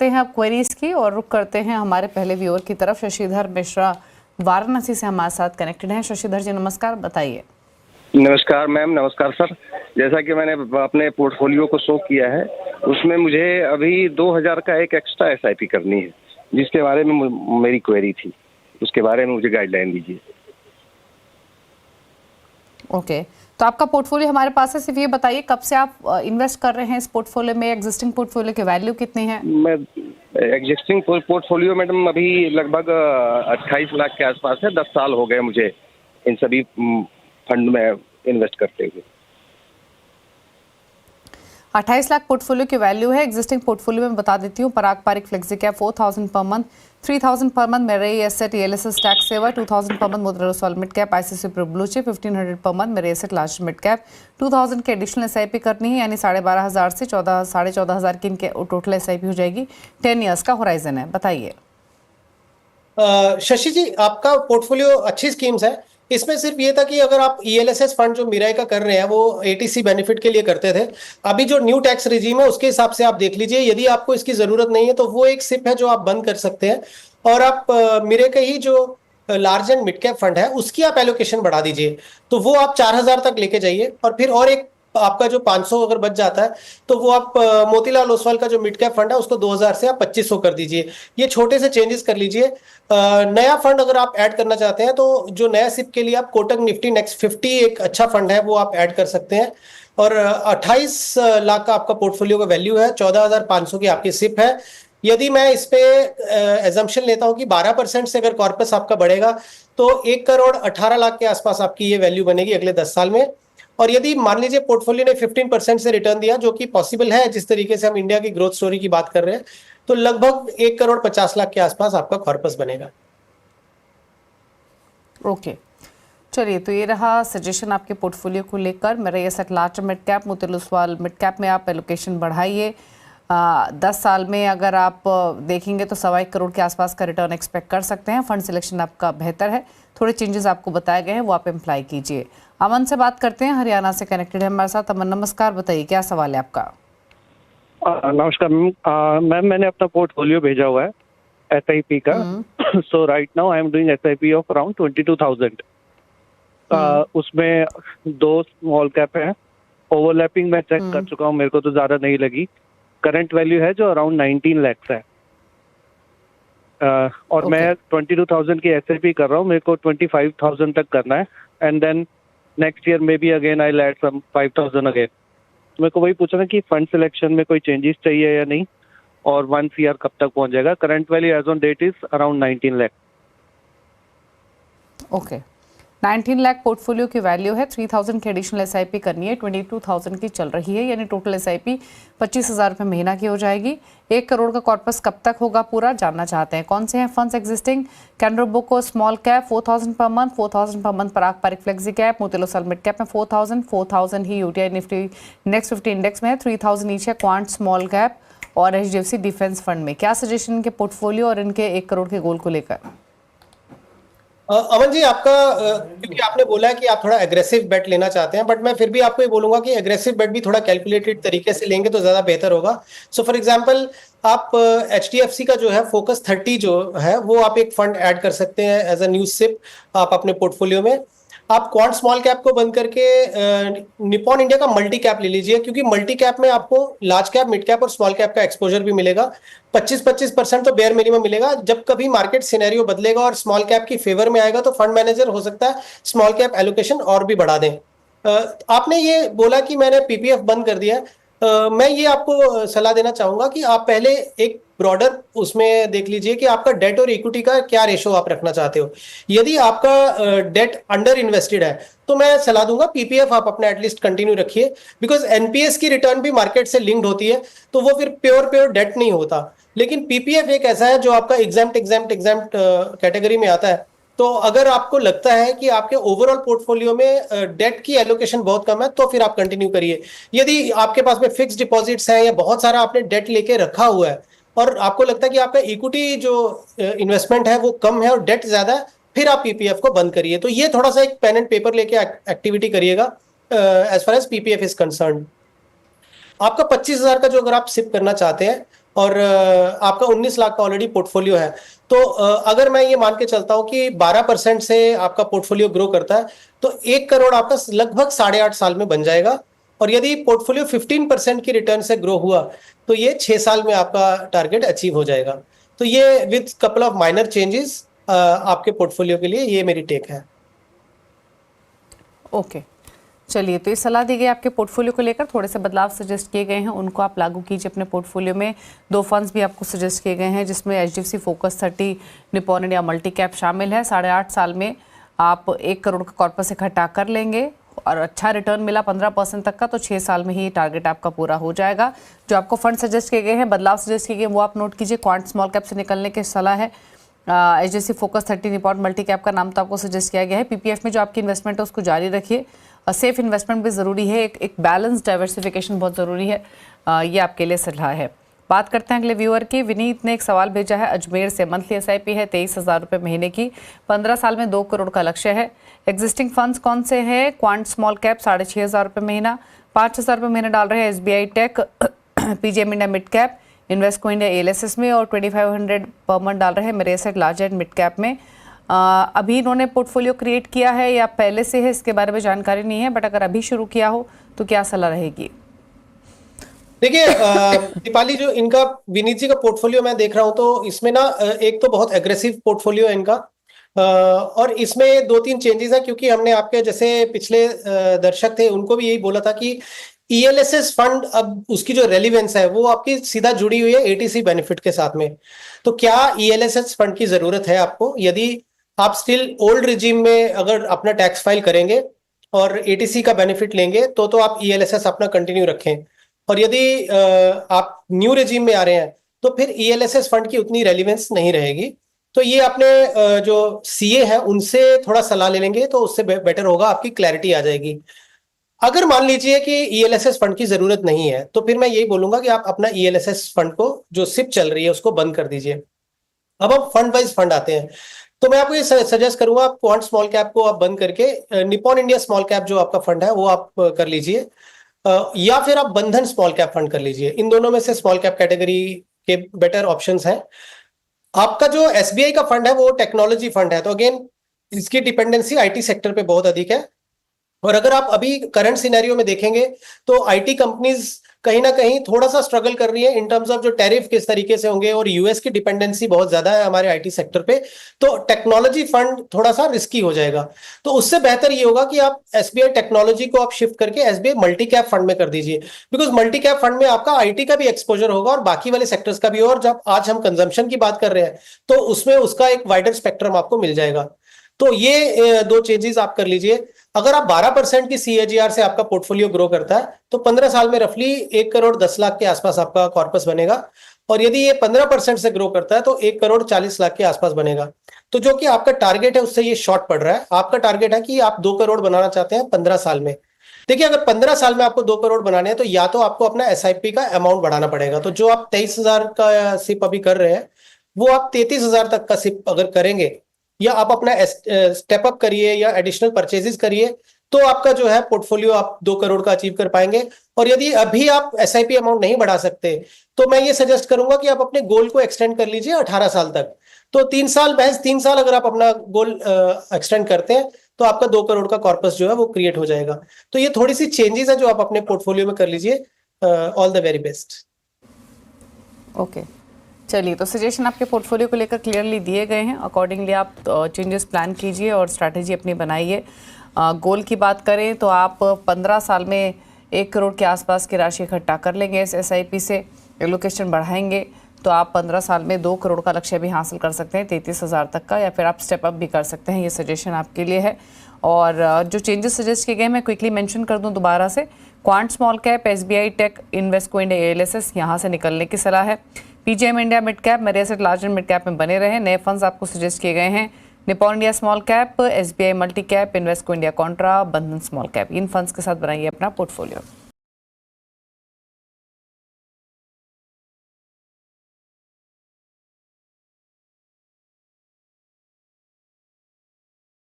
करते हैं अब क्वेरीज की और रुक करते हैं हमारे पहले व्यूअर की तरफ। शशिधर मिश्रा वाराणसी से हमारे साथ कनेक्टेड हैं। शशिधर जी नमस्कार, बताइए। नमस्कार मैम, नमस्कार सर। जैसा कि मैंने अपने पोर्टफोलियो को शो किया है, उसमें मुझे अभी 2000 का एक एक्स्ट्रा एसआईपी करनी है, जिसके बारे में मेरी क्वेरी थी। उसके बारे में मुझे गाइडलाइन दीजिए। ओके, तो आपका पोर्टफोलियो हमारे पास है। सिर्फ ये बताइए कब से आप इन्वेस्ट कर रहे हैं इस पोर्टफोलियो में, एग्जिस्टिंग पोर्टफोलियो की वैल्यू कितनी है? मैं एग्जिस्टिंग पोर्टफोलियो मैडम अभी लगभग 28 लाख के आसपास है। 10 साल हो गए मुझे इन सभी फंड में इन्वेस्ट करते हुए। 28 लाख पोर्टफोलियो की वैल्यू है। एग्जिस्टिंग पोर्टफोलियो में बता देती हूँ, पराग Parikh flexi cap 4000 per month, 3000 per month मेरे asset ELSS tax saver, 2000 per month Motilal Oswal mid cap ICICI pro blue chip, 1500 per month मेरे एसेट लार्ज मिड कैप। 2000 के एडिशनल SIP करनी है, यानी 12,500 से 14,500 की इनके टोटल SIP हो जाएगी। 10 ईयर्स का होराइजन है। बताइए शशि जी, आपका पोर्टफोलियो अच्छी स्कीम्स है। इसमें सिर्फ ये था कि अगर आप ELSS फंड जो मिराई का कर रहे हैं वो ATC बेनिफिट के लिए करते थे। अभी जो न्यू टैक्स रिजीम है उसके हिसाब से आप देख लीजिए। यदि आपको इसकी जरूरत नहीं है तो वो एक सिप है जो आप बंद कर सकते हैं, और आप मिराई का ही जो large and mid cap fund है उसकी आप एलोकेशन बढ़ा दीजिए। तो वो आप 4000 तक लेके जाइए, और फिर और एक आपका जो 500 अगर बच जाता है तो वो आप मोतीलाल ओसवाल का जो मिड कैप फंड है उसको 2000 से आप 2500 कर दीजिए। ये छोटे से चेंजेस कर लीजिए। नया फंड अगर आप ऐड करना चाहते हैं तो जो नया सिप के लिए आप कोटक निफ्टी नेक्स्ट 50 एक अच्छा फंड है, वो आप ऐड कर सकते हैं। और 28 लाख का आपका पोर्टफोलियो का वैल्यू है, 14,500 की आपकी सिप है। यदि मैं इस पे एजम्पशन लेता हूं कि 12% से अगर कॉर्पस आपका बढ़ेगा तो 1,18,00,000 के आसपास आपकी ये वैल्यू बनेगी अगले 10 साल में। और यदि मान लीजिए पोर्टफोलियो ने 15% से रिटर्न दिया, जो कि पॉसिबल है जिस तरीके से हम इंडिया की ग्रोथ स्टोरी की बात कर रहे हैं, तो लगभग 1,50,00,000 के आसपास आपका कॉर्पस बनेगा। ओके, चलिए, तो ये रहा सजेशन आपके पोर्टफोलियो को लेकर। मेरे asset large mid cap, Motilal Oswal mid cap में आप एलोकेशन बढ़ाइए। 10 साल में अगर आप देखेंगे तो 1.25 करोड़ के आसपास का रिटर्न एक्सपेक्ट कर सकते हैं। फंड सिलेक्शन आपका बेहतर है। थोड़े चेंजेस आपको बताए गए हैं, वो आप अप्लाई कीजिए। अमन से बात करते हैं, हरियाणा से कनेक्टेड है हमारे साथ। अमन नमस्कार, बताइए क्या सवाल है आपका? नमस्कार मैम, मैंने अपना पोर्टफोलियो भेजा हुआ है SIP का। So right now I am doing SIP of around 22,000। उसमें 2 स्मॉल कैप है। ओवरलैपिंग मैं चेक कर चुका हूँ, मेरे को तो ज्यादा नहीं लगी। करंट वैल्यू है जो अराउंड 19 lakhs है। और मैं 22,000 की SIP कर रहा हूँ, मेरे को 25,000 तक करना है। And then next year may be again I add some 5,000 again. मेरे को वही पूछना कि फंड सिलेक्शन में कोई चेंजेस चाहिए या नहीं, और 1 CR कब तक पहुंच जाएगा? Current value as on date is around 19 lakh. Okay, 19 lakh portfolio की वैल्यू है। 3,000 की एडिशनल SIP करनी है, 22,000 की चल रही है, यानी टोटल SIP 25,000 रुपये महीना की हो जाएगी। 1 करोड़ का कॉर्पस कब तक होगा पूरा, जानना चाहते हैं। कौन से हैं फंड्स एग्जिस्टिंग? कैनरा बुको small cap 4,000 per month, 4,000 per month Parag Parikh flexi cap, Motilal Oswal mid cap में 4,000 ही UTI निफ्टी नेक्स्ट 50 इंडेक्स में है, 3,000 ईच है क्वांट स्मॉल कैप और HDFC डिफेंस फंड में। क्या सजेशन इनके पोर्टफोलियो और इनके 1 करोड़ के गोल को लेकर? अमन जी, आपका क्योंकि आपने बोला है कि आप थोड़ा एग्रेसिव बेट लेना चाहते हैं, बट मैं फिर भी आपको ये बोलूंगा कि एग्रेसिव बेट भी थोड़ा कैलकुलेटेड तरीके से लेंगे तो ज्यादा बेहतर होगा। सो फॉर एग्जांपल, आप HDFC का जो है फोकस 30 जो है वो आप एक फंड ऐड कर सकते हैं एज अ न्यू सिप आप अपने पोर्टफोलियो में। आप क्वांट स्मॉल कैप को बंद करके निपॉन इंडिया का मल्टी कैप ले लीजिए, क्योंकि मल्टी कैप में आपको लार्ज कैप, मिड कैप और स्मॉल कैप का एक्सपोजर भी मिलेगा। 25% तो बेयर मिनिमम मिलेगा। जब कभी मार्केट सिनेरियो बदलेगा और स्मॉल कैप की फेवर में आएगा तो फंड मैनेजर हो सकता है स्मॉल कैप एलोकेशन और भी बढ़ा दें। आपने ये बोला कि मैंने PPF बंद कर दिया है। मैं ये आपको सलाह देना चाहूंगा कि आप पहले एक ब्रॉडर उसमें देख लीजिए कि आपका डेट और इक्विटी का क्या रेशो आप रखना चाहते हो। यदि आपका डेट अंडर इन्वेस्टेड है तो मैं सलाह दूंगा PPF आप अपना एटलीस्ट कंटिन्यू रखिए, बिकॉज NPS की रिटर्न भी मार्केट से लिंक्ड होती है, तो वो फिर प्योर डेट नहीं होता। लेकिन PPF एक ऐसा है जो आपका एग्जाम्प्ट कैटेगरी में आता है। तो अगर आपको लगता है कि आपके ओवरऑल पोर्टफोलियो में डेट की एलोकेशन बहुत कम है तो फिर आप कंटिन्यू करिए। यदि आपके पास में फिक्स डिपॉजिट्स हैं या बहुत सारा आपने डेट लेके रखा हुआ है और आपको लगता है कि आपका इक्विटी जो इन्वेस्टमेंट है वो कम है और डेट ज्यादा है, फिर आप PPF को बंद करिए। तो ये थोड़ा सा एक पेन एंड पेपर लेके एक्टिविटी करिएगा as far as PPF is concern. आपका 25,000 का जो अगर आप सिप करना चाहते हैं और आपका 19 लाख का ऑलरेडी पोर्टफोलियो है, तो अगर मैं ये मान के चलता हूँ कि 12% से आपका पोर्टफोलियो ग्रो करता है तो 1 करोड़ आपका लगभग 8.5 साल में बन जाएगा। और यदि पोर्टफोलियो 15% की रिटर्न से ग्रो हुआ तो ये 6 साल में आपका टारगेट अचीव हो जाएगा। तो ये with couple of minor changes आपके पोर्टफोलियो के लिए ये मेरी टेक है। ओके, चलिए, तो ये सलाह दी गई आपके पोर्टफोलियो को लेकर, थोड़े से बदलाव सजेस्ट किए गए हैं, उनको आप लागू कीजिए अपने पोर्टफोलियो में। 2 फंड्स भी आपको सजेस्ट किए गए हैं जिसमें HDFC focus 30 Nippon India multi cap शामिल है। 8.5 साल में आप 1 करोड़ का कॉर्पस इकट्ठा कर लेंगे और अच्छा रिटर्न मिला 15% तक का, तो 6 साल में ही टारगेट आपका पूरा हो जाएगा। जो आपको फंड सजेस्ट किए गए हैं, बदलाव सजेस्ट किए गए, वो आप नोट कीजिए। क्वांट स्मॉल कैप से निकलने की सलाह है। HDFC focus 30 Nippon multi cap का नाम तो आपको सजेस्ट किया गया है। PPF में जो आपकी इन्वेस्टमेंट है उसको जारी रखिए। सेफ इन्वेस्टमेंट भी ज़रूरी है, एक बैलेंस डाइवर्सिफिकेशन बहुत ज़रूरी है। ये आपके लिए सलाह है। बात करते हैं अगले व्यूअर की। विनीत ने एक सवाल भेजा है अजमेर से। मंथली SIP है 23,000 रुपये महीने की, 15 साल में 2 करोड़ का लक्ष्य है। एग्जिस्टिंग फंड्स कौन से हैं? क्वांट स्मॉल कैप 6,500 रुपये महीना, 5,000 रुपये महीना डाल रहे हैं SBI tech, PGM India mid cap, Invesco India ALSS में, और 2500 पर मंथ डाल रहे हैं मेरे asset large and mid cap में। अभी इन्होंने पोर्टफोलियो क्रिएट किया है या पहले से है, इसके बारे में जानकारी नहीं है, बट अगर अभी शुरू किया हो तो क्या सलाह रहेगी? देखिए दीपाली, जो इनका विनीत जी का पोर्टफोलियो मैं देख रहा हूं तो इसमें ना एक तो बहुत एग्रेसिव पोर्टफोलियो है इनका, और इसमें 2-3 चेंजेस है, क्योंकि हमने आपके जैसे पिछले दर्शक थे उनको भी यही बोला था कि ELSS फंड अब उसकी जो रेलिवेंस है वो आपकी सीधा जुड़ी हुई है ATC बेनिफिट के साथ में। तो क्या ELSS फंड की जरूरत है आपको? यदि आप स्टिल ओल्ड रिजीम में अगर अपना टैक्स फाइल करेंगे और ATC का बेनिफिट लेंगे तो आप ELSS अपना कंटिन्यू रखें। और यदि आप न्यू रेजिम में आ रहे हैं तो फिर ELSS फंड की उतनी रेलिवेंस नहीं रहेगी। तो ये अपने जो CA है उनसे थोड़ा सलाह ले लेंगे तो उससे बेटर होगा, आपकी क्लैरिटी आ जाएगी। अगर मान लीजिए कि ELSS फंड की जरूरत नहीं है तो फिर मैं यही बोलूंगा कि आप अपना ELSS फंड को, जो SIP चल रही है, उसको बंद कर दीजिए। अब हम फंड वाइज फंड आते हैं, तो मैं आपको ये सजेस्ट करूंगा, आप क्वांट स्मॉल कैप को आप बंद करके निपॉन इंडिया स्मॉल कैप जो आपका फंड है वो आप कर लीजिए, या फिर आप बंधन स्मॉल कैप फंड कर लीजिए। इन दोनों में से स्मॉल कैप कैटेगरी के बेटर ऑप्शंस हैं। आपका जो SBI का फंड है वो टेक्नोलॉजी फंड है, तो अगेन इसकी डिपेंडेंसी IT सेक्टर पे बहुत अधिक है। और अगर आप अभी करंट सिनेरियो में देखेंगे तो IT कंपनीज कहीं ना कहीं थोड़ा सा स्ट्रगल कर रही है इन टर्म्स ऑफ जो टैरिफ किस तरीके से होंगे, और US की डिपेंडेंसी बहुत ज्यादा है हमारे IT सेक्टर पे, तो टेक्नोलॉजी फंड थोड़ा सा रिस्की हो जाएगा। तो उससे बेहतर ये होगा कि आप SBI टेक्नोलॉजी को आप शिफ्ट करके SBI मल्टी कैप फंड में कर दीजिए, बिकॉज मल्टी कैप फंड में आपका IT का भी एक्सपोजर होगा और बाकी वाले सेक्टर्स का भी। और जब आज हम कंजम्पशन की बात कर रहे हैं तो उसमें उसका एक वाइडर स्पेक्ट्रम आपको मिल जाएगा। तो ये 2 चेंजेस आप कर लीजिए। अगर आप 12% की CAGR से आपका पोर्टफोलियो ग्रो करता है तो 15 साल में रफली 1 करोड़ 10 लाख के आसपास आपका कॉर्पस बनेगा। और यदि ये 15% से ग्रो करता है तो 1 करोड़ 40 लाख के आसपास बनेगा। तो जो कि आपका टारगेट है उससे ये शॉर्ट पड़ रहा है। आपका टारगेट है कि आप 2 करोड़ बनाना चाहते हैं 15 साल में। देखिए, अगर 15 साल में आपको 2 करोड़ बनाने हैं तो या तो आपको अपना SIP का अमाउंट बढ़ाना पड़ेगा। तो जो आप 23,000 का SIP अभी कर रहे हैं वो आप 33,000 तक का SIP अगर करेंगे, या आप अपना स्टेप अप करिए या एडिशनल परचेजेस करिए, तो आपका जो है पोर्टफोलियो आप 2 करोड़ का अचीव कर पाएंगे। और यदि अभी आप SIP अमाउंट नहीं बढ़ा सकते तो मैं ये सजेस्ट करूंगा कि आप अपने गोल को एक्सटेंड कर लीजिए 18 साल तक। तो 3 साल, महज 3 साल अगर आप अपना गोल एक्सटेंड करते हैं तो आपका 2 करोड़ का कॉर्पस जो है वो क्रिएट हो जाएगा। तो ये थोड़ी सी चेंजेस है जो आप अपने पोर्टफोलियो में कर लीजिए। All the very best. Okay, चलिए, तो सजेशन आपके पोर्टफोलियो को लेकर क्लियरली दिए गए हैं। अकॉर्डिंगली आप चेंजेस प्लान कीजिए और स्ट्रैटेजी अपनी बनाइए। गोल की बात करें तो आप 15 साल में 1 करोड़ के आसपास की राशि इकट्ठा कर लेंगे इस SIP से। एलोकेशन बढ़ाएंगे तो आप 15 साल में 2 करोड़ का लक्ष्य भी हासिल कर सकते हैं, 33,000 तक का, या फिर आप स्टेप अप भी कर सकते हैं। ये सजेशन आपके लिए है। और जो चेंजेस सजेस्ट किए गए मैं क्विकली मेंशन कर दूं दोबारा से। Quant small cap, SBI tech, Invesco India ALSS यहाँ से निकलने की सलाह है। PGM इंडिया मिड कैप, मेरे asset large and mid cap में बने रहे। नए फंड्स आपको सजेस्ट किए गए हैं Nippon India small cap, SBI multi cap, Invesco India contra, Bandhan small cap. इन फंड्स के साथ बनाइए अपना पोर्टफोलियो।